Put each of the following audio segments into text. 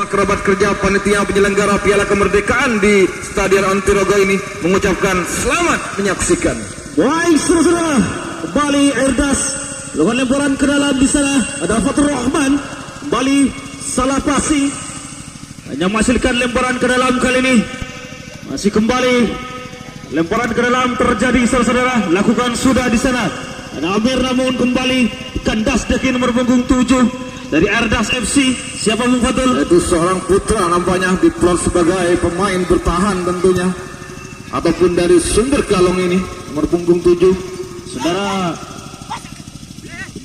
kerabat kerja panitia penyelenggara Piala Kemerdekaan di Stadion Antirogo ini mengucapkan selamat menyaksikan. Baik saudara, kembali Airdas lakukan lemparan ke dalam. Di sana ada Fatur Rahman, kembali salah passing, hanya menghasilkan lemparan ke dalam kali ini. Masih kembali lemparan ke dalam terjadi saudara, lakukan sudah di sana. Ada Amir namun kembali kandas daki nomor punggung 7 dari Airdas FC. Siapa Bung Fatul? Itu seorang putra nampaknya diplot sebagai pemain bertahan tentunya, ataupun dari Sumber Kalong ini nomor punggung 7. Saudara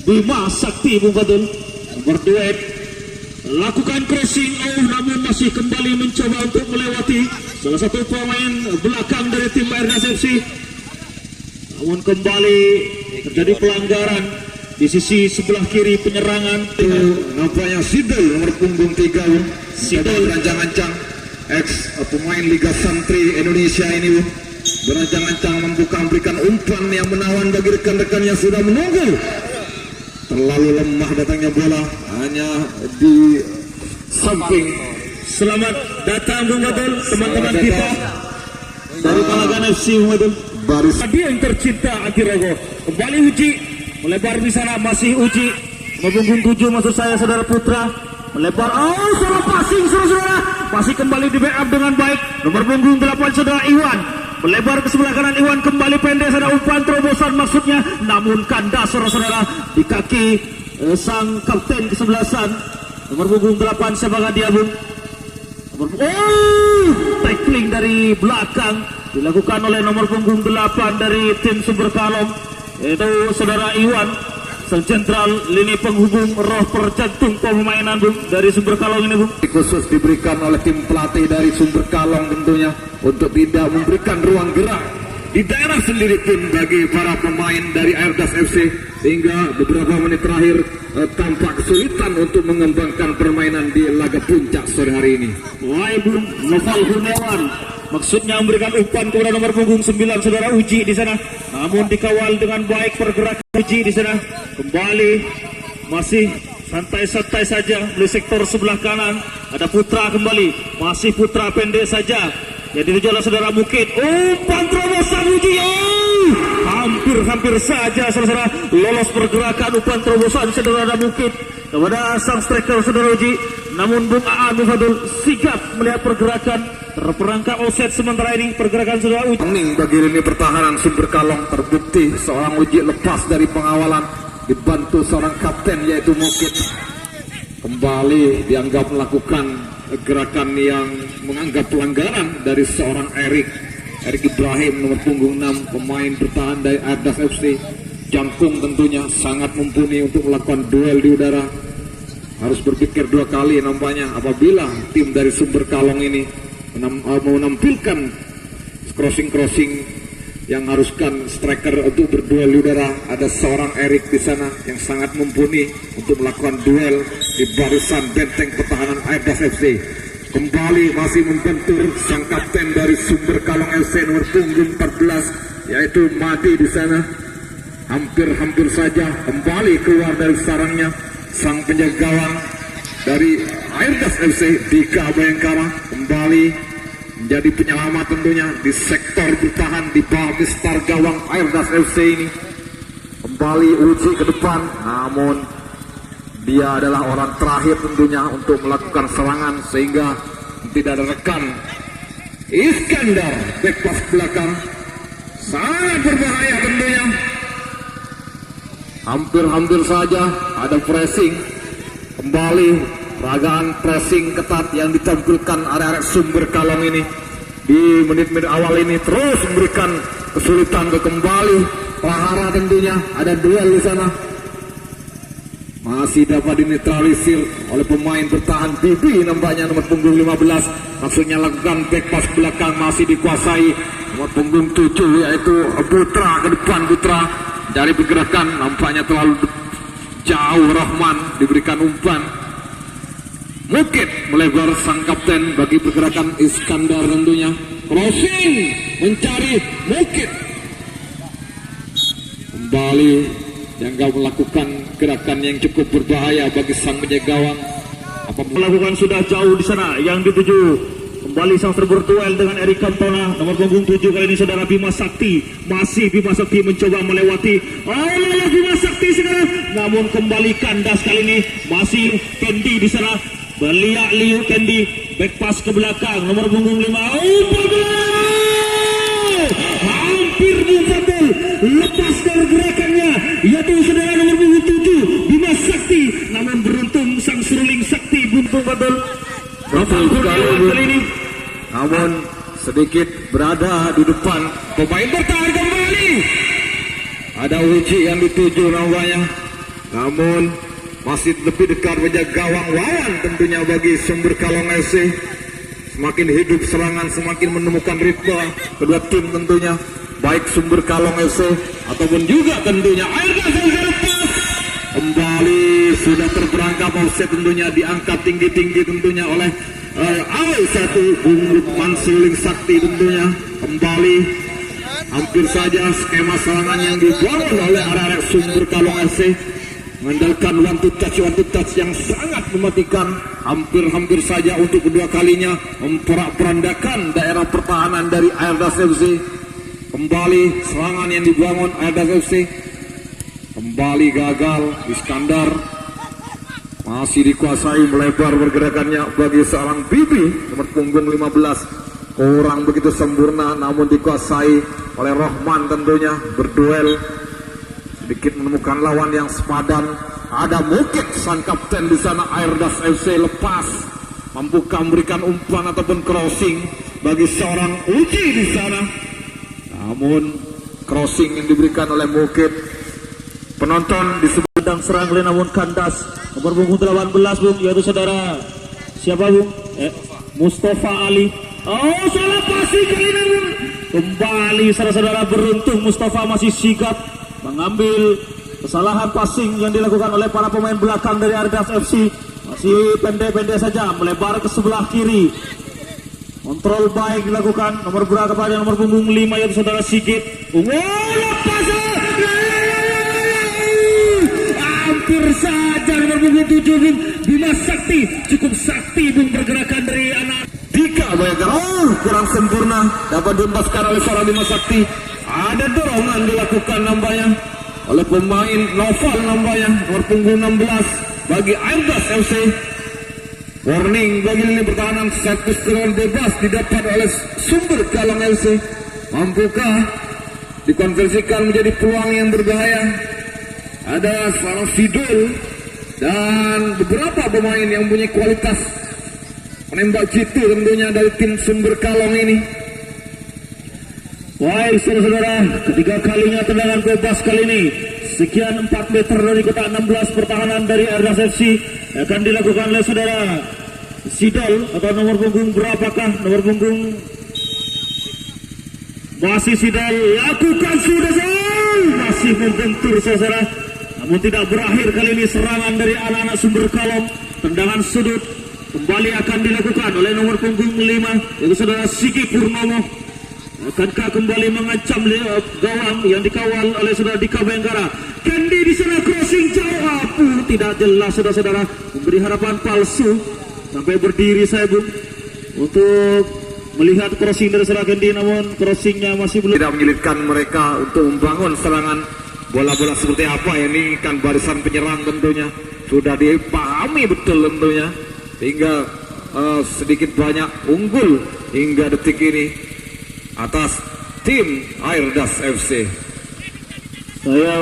Bima Sakti Bung Fatul berduet lakukan crossing, namun masih kembali mencoba untuk melewati salah satu pemain belakang dari tim Airdas FC. Namun kembali terjadi pelanggaran di sisi sebelah kiri penyerangan. Nampaknya Sidel nomor punggung 3 Sidel berancang-ancang, ex pemain Liga Santri Indonesia ini berancang-ancang memberikan umpan yang menawan bagi rekan-rekan yang sudah menunggu. Terlalu lemah datangnya bola, hanya di samping. Selamat datang Bung Fatul, teman-teman kita dari Palagan FC Bung Fatul. Baris Dia yang tercinta Antirogo kembali Uji melebar di sana, masih Uji punggung 7 maksud saya saudara Putra melebar. Salah passing saudara, masih kembali di backup dengan baik nomor punggung 8 saudara Iwan melebar ke sebelah kanan. Iwan kembali pendek, ada umpan terobosan maksudnya, namun kandas saudara di kaki sang kapten kesebelasan nomor punggung 8. Siapakah dia Bung? Tackling dari belakang dilakukan oleh nomor punggung 8 dari tim Sumber Kalong, yaitu saudara Iwan, sang sentral lini penghubung roh percantum permainan Bung dari Sumber Kalong ini Bung. khusus diberikan oleh tim pelatih dari Sumber Kalong tentunya untuk tidak memberikan ruang gerak di daerah sendiri pun bagi para pemain dari Airdas FC, sehingga beberapa menit terakhir tampak kesulitan untuk mengembangkan permainan di laga puncak sore hari ini. Wahai Bung Noval Gunawan maksudnya memberikan umpan kepada nomor punggung 9 saudara Uji di sana, namun dikawal dengan baik pergerakan Uji di sana. Kembali masih santai-santai saja di sektor sebelah kanan, ada Putra kembali, masih Putra pendek saja. Jadi itu adalah saudara Mukit. Umpan terobosan Uji. Hampir saja saudara lolos pergerakan umpan terobosan saudara Mukit kepada sang striker saudara Uji. Namun Bung Aan Bung Fadul sigap melihat pergerakan terperangkap offset sementara ini pergerakan saudara Uji. Pening bagi lini pertahanan Sumber Kalong, terbukti seorang Uji lepas dari pengawalan dibantu seorang kapten yaitu Mukit. Kembali dianggap melakukan gerakan yang menganggap pelanggaran dari seorang Erik Ibrahim nomor punggung 6, pemain bertahan dari Airdas FC. Jangkung tentunya sangat mumpuni untuk melakukan duel di udara. Harus berpikir dua kali nampaknya apabila tim dari Sumber Kalong ini menampilkan crossing yang haruskan striker untuk berduel di udara. Ada seorang Erik di sana yang sangat mumpuni untuk melakukan duel di barisan benteng pertahanan Airdas FC. Kembali masih membentur sang kapten dari Sumber Kalong FC nomor punggung 14 yaitu Madi di sana. Hampir saja kembali keluar dari sarangnya sang penjaga gawang dari Airdas FC Dika Bayangkara, kembali menjadi penyelamat tentunya di sektor bertahan di bawah mistar gawang Airdas FC ini. Kembali Uji ke depan, namun dia adalah orang terakhir tentunya untuk melakukan serangan sehingga tidak ada rekan. Iskandar back pass belakang sangat berbahaya tentunya. Hampir saja ada pressing. Kembali peragaan pressing ketat yang ditampilkan arek-arek Sumber Kalong ini di menit-menit awal ini terus memberikan kesulitan ke kembali Prahara tentunya. Ada duel di sana, masih dapat dinetralisir oleh pemain bertahan Bibi nampaknya nomor punggung 15. Maksudnya lakukan back pass belakang masih dikuasai nomor punggung 7 yaitu Putra ke depan. Putra dari pergerakan nampaknya terlalu jauh. Rahman diberikan umpan. Mukit melebar sang kapten bagi pergerakan Iskandar tentunya. Crossing mencari Mukit. Kembali dianggap melakukan gerakan yang cukup berbahaya bagi sang penjaga gawang. Melakukan sudah jauh di sana yang dituju. Kembali sang berduel dengan Eric Cantona, nomor punggung 7 kali ini saudara Bima Sakti. Masih Bima Sakti mencoba melewati. Oh, Bima Sakti sekarang. Namun kembali kandas kali ini. Masih Kendi di sana. Belia Liu Kendi. Back pass ke belakang. Nomor punggung 5. Oh, hampir betul. Lepas dari gerakannya. Yaitu saudara nomor punggung 7. Bima Sakti. Namun beruntung sang seruling Sakti buntung betul. Betul sekali, kali ini. Namun sedikit berada di depan pemain bertahan kembali. Ada Uji yang dituju namanya. Namun masih lebih dekat menjaga gawang lawan tentunya bagi Sumber Kalong FC. Semakin hidup serangan, semakin menemukan ritme kedua tim tentunya. Baik Sumber Kalong FC ataupun juga tentunya Airgas FC lepas. Kembali sudah terperangkap offset tentunya, diangkat tinggi-tinggi tentunya oleh AW1 Bung Lukman Suling Sakti tentunya. Kembali hampir saja skema serangan yang dibangun oleh arek-arek Sumber Kalong FC mengandalkan one to touch yang sangat mematikan. Hampir saja untuk kedua kalinya memporak-porandakan daerah pertahanan dari Airgas FC. Kembali serangan yang dibangun Airgas FC kembali gagal. Iskandar masih dikuasai, melebar pergerakannya bagi seorang Bibi nomor punggung 15, kurang begitu sempurna namun dikuasai oleh Rohman tentunya. Berduel sedikit menemukan lawan yang sepadan. Ada Mukit sang kapten di sana Airgas FC lepas. Mampukah memberikan umpan ataupun crossing bagi seorang Uji di sana? Namun crossing yang diberikan oleh Mukit. Penonton di sedang serang namun kandas. Nomor punggung 18 Bung, yaitu saudara siapa Bung? Mustafa Ali. Oh, salah passing kali ini Bung. Kembali saudara-saudara beruntung Mustafa masih sigap mengambil kesalahan passing yang dilakukan oleh para pemain belakang dari Airgas FC. Masih pendek-pendek saja melebar ke sebelah kiri. Kontrol baik dilakukan. Nomor berapa pada nomor punggung 5 yaitu saudara Sigit. Oh, lepas. Hampir saja nomor punggung 7 Bung Bima Sakti. Cukup sakti Bung pergerakan dari anak Dika Bayangkara. Oh, kurang sempurna dapat dilepaskan oleh seorang Bima Sakti. Ada dorongan dilakukan nampaknya oleh pemain Noval nampaknya nomor punggung 16 bagi Airgas FC. Warning bagi lini pertahanan, satu serangan bebas didapat oleh Sumber Kalong FC. Mampukah dikonversikan menjadi peluang yang berbahaya? Ada seorang Fidul dan beberapa pemain yang punya kualitas menembak jitu tentunya dari tim Sumber Kalong ini. Baik saudara-saudara, ketiga kalinya tendangan bebas kali ini. Sekian 4 meter dari kotak 16 pertahanan dari Airgas FC akan dilakukan oleh saudara Sidol atau nomor punggung berapakah? Nomor punggung masih Sidol lakukan sudah masih membentur saudara. Namun tidak berakhir kali ini serangan dari anak-anak Sumber Kalong. Tendangan sudut kembali akan dilakukan oleh nomor punggung 5 yaitu saudara Sigi Purnomo. Akankah kembali mengancam gawang yang dikawal oleh saudara Dika Bayangkara. Kendi di sana crossing jauh, tidak jelas saudara-saudara, memberi harapan palsu. Sampai berdiri saya Bung untuk melihat crossing dari saudara Kendi, namun crossingnya masih belum. Tidak menyulitkan mereka untuk membangun serangan bola-bola seperti apa ini kan barisan penyerang tentunya sudah dipahami betul tentunya hingga sedikit banyak unggul hingga detik ini atas tim Airgas FC. Saya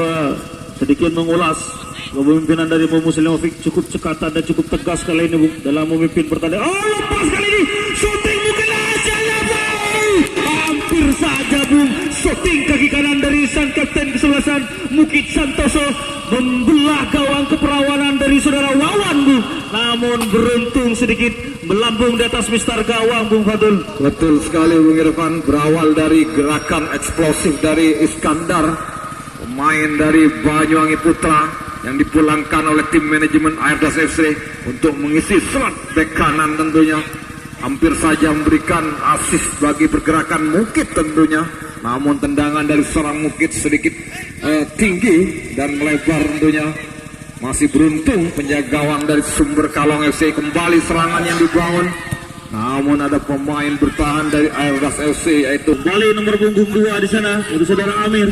sedikit mengulas kepemimpinan dari Mumu Selimovic, cukup cekatan dan cukup tegas kali ini Bung dalam memimpin pertandingan. Oh, lepas kali ini shooting mungkin aja ya Bung. Hampir saja Bung, shooting kaki kanan dari sang kapten kesebelasan Mukit Santoso membelah gawang keperawanan dari saudara Wawan Bung. Namun beruntung sedikit melambung di atas mistar gawang Bung Fadul. Betul sekali Bung Irfan, berawal dari gerakan eksplosif dari Iskandar, pemain dari Banyuwangi Putra yang dipulangkan oleh tim manajemen Airgas FC untuk mengisi slot bek kanan tentunya. Hampir saja memberikan assist bagi pergerakan Mukit tentunya. Namun tendangan dari seorang Mukit sedikit tinggi dan melebar tentunya. Masih beruntung penjaga gawang dari Sumber Kalong FC. Kembali serangan yang dibangun, namun ada pemain bertahan dari Airdas FC, yaitu Kembali nomor punggung 2 di sana, itu saudara Amir.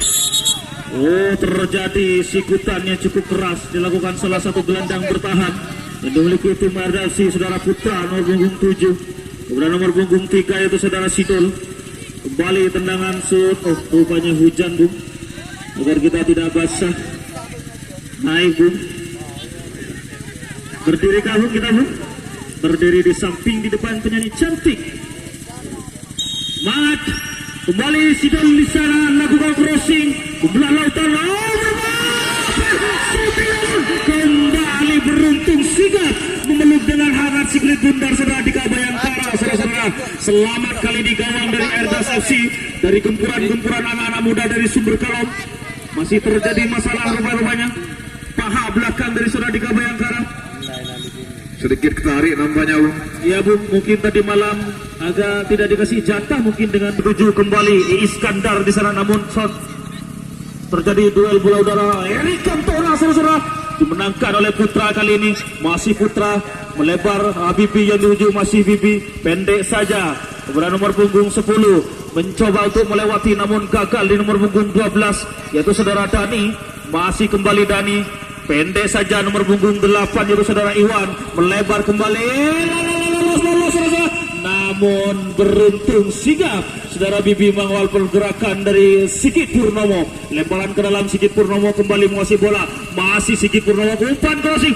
Oh, terjadi sikutan yang cukup keras dilakukan salah satu gelandang bertahan yang dimiliki tim Airdas FC, saudara Putra nomor punggung 7. Kemudian nomor punggung 3 yaitu saudara Sidol. Kembali tendangan shoot. Oh, rupanya hujan, Bung, agar kita tidak basah. Naik, Bung. Berdiri kah, Bung, kita, Bung? Berdiri di samping di depan penyanyi cantik. Mat, kembali Sidol di sana lakukan crossing ke belah lautan. Kembali beruntung sigap memeluk dengan hangat si kulit bundar saudara Dika Bayangkara. Saudara-saudara, selamat kali di gawang dari Airdas FC, dari gempuran-gempuran anak-anak muda dari Sumber Kalong. Masih terjadi masalah rupanya paha belakang dari saudara Dika Bayangkara. sedikit ketarik nampaknya, Bung. Ya, Bung, mungkin tadi malam agak tidak dikasih jatah mungkin dengan menuju kembali Iskandar di sana, namun terjadi duel bola udara. Erik Cantona, saudara, dimenangkan oleh Putra kali ini. Masih Putra melebar, Bibi yang diuju masih Bibi, pendek saja. Kemudian nomor punggung 10 mencoba untuk melewati namun gagal di nomor punggung 12 yaitu saudara Dani. Masih kembali Dani, pendek saja nomor punggung 8 yaitu saudara Iwan, melebar kembali, lolos, namun beruntung sigap saudara Bibi mengawal pergerakan dari Sigit Purnomo. Lemparan ke dalam, Sigit Purnomo kembali menguasai bola, masih Sigit Purnomo, umpan crossing,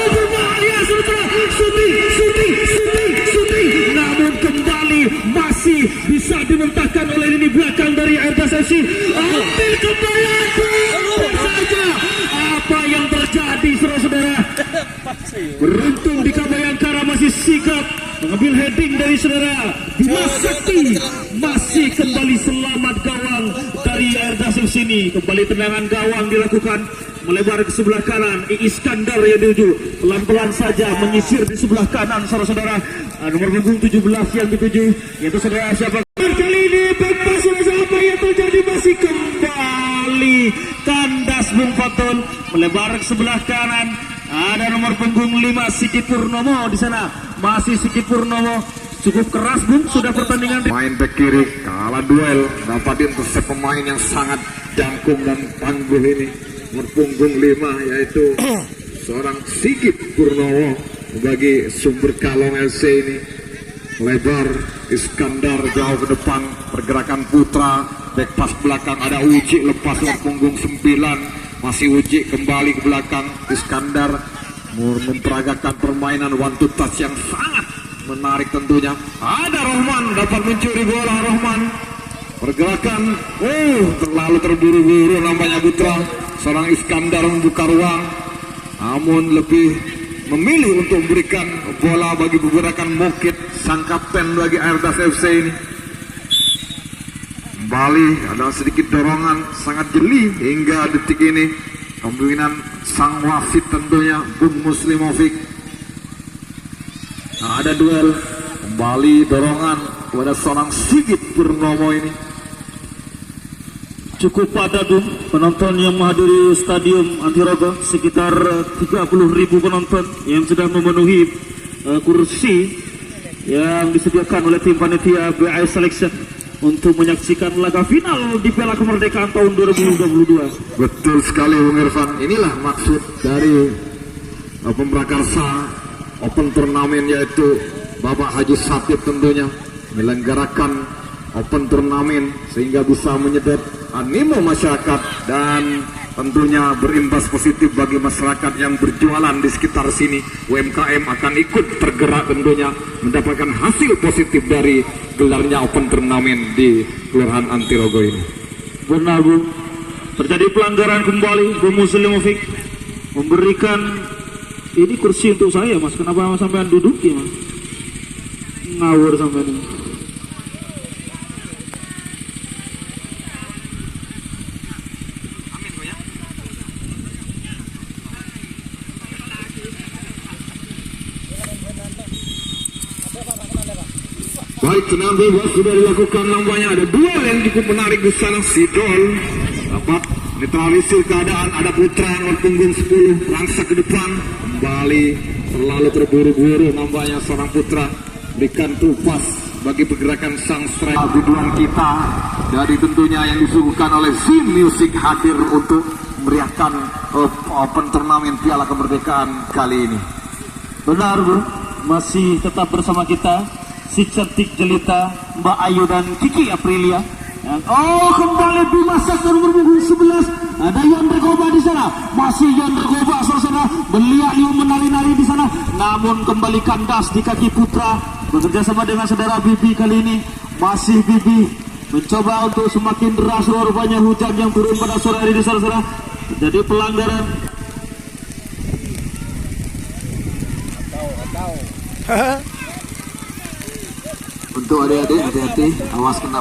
berbahaya saudara, shooting, namun kembali masih bisa dimentahkan oleh lini belakang dari Airdas FC. Ambil kembali saja. Apa yang terjadi, saudara-saudara? Beruntung Dika Bayangkara masih sigap mengambil heading dari saudara Dimas Sakti. Masih kembali selamat gawang dari Airdas FC ini. Kembali tendangan gawang dilakukan melebar ke sebelah kanan. Iskandar yang dituju pelan-pelan saja menyisir di sebelah kanan, saudara-saudara. Nomor punggung 17 yang dituju yaitu saudara siapa? Kali ini bebas, apa yang terjadi? Masih kembali kandas Bung Fatul melebar ke sebelah kanan. Ada nomor punggung 5 Sigit Purnomo di sana. Masih Sigit Purnomo, cukup keras, Bung, sudah pertandingan. Main back kiri kalah duel, dapat intercept pemain yang sangat jangkung dan tangguh ini. Nomor punggung 5 yaitu seorang Sigit Purnomo bagi Sumber Kalong FC ini. Lebar Iskandar jauh ke depan, pergerakan Putra, back pass belakang ada Uji, lepas nomor punggung 9. Masih Uji kembali ke belakang. Iskandar memperagakan permainan one to touch yang sangat menarik tentunya. Ada Rohman dapat mencuri bola. Rohman pergerakan terlalu terburu-buru nampaknya Putra. Seorang Iskandar membuka ruang, namun lebih memilih untuk memberikan bola bagi pergerakan Mokit, sang kapten bagi Airdas FC ini. Kembali ada sedikit dorongan sangat jeli hingga detik ini. Pemimpinan sang wasit tentunya Bung Muslimovic. Nah, ada duel, kembali dorongan kepada seorang Sigit Purnomo ini. Cukup padat, Bung, penonton yang menghadiri Stadium Antirogo, sekitar 30.000 penonton yang sudah memenuhi kursi yang disediakan oleh tim panitia BI Selection untuk menyaksikan laga final di Piala Kemerdekaan tahun 2022. Betul sekali, Bung Irfan. Inilah maksud dari pemrakarsa Open Turnamen, yaitu Bapak Haji Satip tentunya menyelenggarakan Open Turnamen sehingga bisa menyedot animo masyarakat dan tentunya berimbas positif bagi masyarakat yang berjualan di sekitar sini. UMKM akan ikut tergerak tentunya mendapatkan hasil positif dari gelarnya Open Turnamen di Kelurahan Antirogo ini. Benar, Bung, terjadi pelanggaran kembali. Bung Muslimovic memberikan ini kursi untuk saya, Mas. Kenapa sampean duduk ya, Mas? Ngawur sampean ini. Baik, tenang bebas sudah dilakukan nampaknya. Ada duel yang cukup menarik di sana. Sidol dapat netralisir keadaan. Ada Putra nomor punggung 10 langsak ke depan, kembali terlalu terburu-buru nampaknya seorang Putra. Berikan tupas bagi pergerakan sang striker. Biduan kita dari tentunya yang disuguhkan oleh Zin Music hadir untuk meriahkan open turnamen Piala Kemerdekaan kali ini. Benar bro, masih tetap bersama kita si cantik jelita Mbak Ayu dan Kiki Aprilia. Kembali Bima Sakti nomor punggung 11. Ada Yandra Goba di sana. Masih Yandra Goba saudara. Beliau Liu menari-nari di sana. Namun kembali kandas di kaki Putra. Bekerja sama dengan saudara Bibi kali ini. Masih Bibi mencoba untuk semakin deras rupanya hujan yang turun pada sore hari di sana. Jadi pelanggaran. Untuk adik-adik hati-hati, awas kena